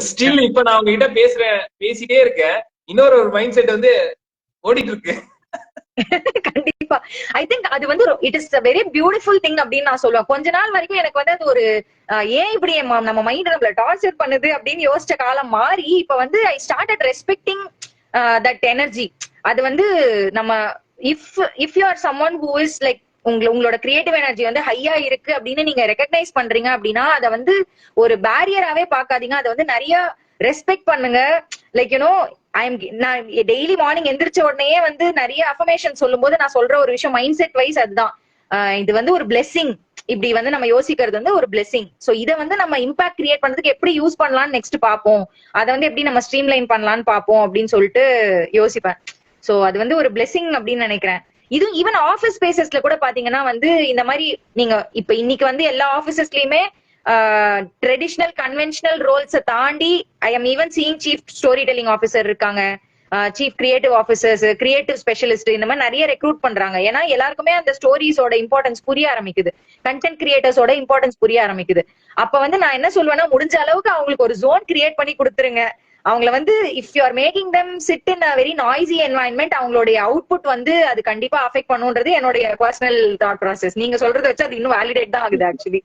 Still இப்ப நான் உங்ககிட்ட பேசிட்டே இருக்கேன், இன்னொரு மைண்ட் செட் வந்து ஓடிட்டு இருக்கு. கண்டிப்பா ஐ திங்க் அது வந்து it is a very beautiful thing அப்படின்னு நான் சொல்லுவேன். கொஞ்ச நாள் வரைக்கும் எனக்கு வந்து அது ஒரு ஏன் இப்படி நம்ம மைண்ட் நம்மள டார்ச்சர் பண்ணுது அப்படின்னு யோசிச்ச காலம் மாறி இப்ப வந்து I started respecting that energy. அது வந்து நம்ம if you are someone who is like உங்களோட கிரியேட்டிவ் எனர்ஜி வந்து ஹையா இருக்கு அப்படின்னு நீங்க ரெகக்னைஸ் பண்றீங்க அப்படின்னா அதை வந்து ஒரு பேரியராவே பாக்காதீங்க, அதை வந்து நிறைய ரெஸ்பெக்ட் பண்ணுங்க. லைக் யூனோ நான் டெய்லி மார்னிங் எந்திரிச்ச உடனே வந்து நிறைய அஃபர்மேஷன் சொல்லும் போது நான் சொல்ற ஒரு விஷயம் மைண்ட் செட் வைஸ் அதுதான், இது வந்து ஒரு பிளெஸிங். இப்படி வந்து நம்ம யோசிக்கிறது வந்து ஒரு பிளெஸிங். சோ இதை வந்து நம்ம இம்பாக்ட் கிரியேட் பண்றதுக்கு எப்படி யூஸ் பண்ணலாம்னு நெக்ஸ்ட் பார்ப்போம், அதை வந்து எப்படி நம்ம ஸ்ட்ரீம் லைன் பண்ணலாம்னு பார்ப்போம் அப்படின்னு சொல்லிட்டு யோசிப்பேன். சோ அது வந்து ஒரு பிளெஸிங் அப்படின்னு நினைக்கிறேன். இது ஈவன் ஆபீஸ் ஸ்பேசஸ்ல கூட பாத்தீங்கன்னா வந்து இந்த மாதிரி நீங்க இப்ப இன்னைக்கு வந்து எல்லா ஆபீசஸ்லயுமே ட்ரெடிஷனல் கன்வென்ஷனல் ரோல்ஸை தாண்டி I am even seeing chief storytelling officer இருக்காங்க, chief creative officers, creative specialist, இந்த மாதிரி நிறைய ரெக்ரூட் பண்றாங்க. ஏன்னா எல்லாருக்குமே அந்த ஸ்டோரிஸோட இம்பார்ட்டன்ஸ் புரிய ஆரம்பிக்குது, கண்டென்ட் கிரியேட்டர்ஸோட இம்பார்ட்டன்ஸ் புரிய ஆரம்பிக்குது. அப்ப வந்து நான் என்ன சொல்லுவேன்னா, முடிஞ்ச அளவுக்கு அவங்களுக்கு ஒரு ஜோன் கிரியேட் பண்ணி கொடுத்துருங்க. அவங்கள வந்து if you are making them sit in a very noisy environment, அவங்களுடைய அவுட்புட் வந்து அது கண்டிப்பா அஃபெக்ட் பண்ணுன்றது என்னுடைய பர்சனல் தாட் ப்ராசஸ். நீங்க சொல்றதை வச்சு அது இன்னும் வேலிடேட் தான் ஆகுது ஆக்சுவலி.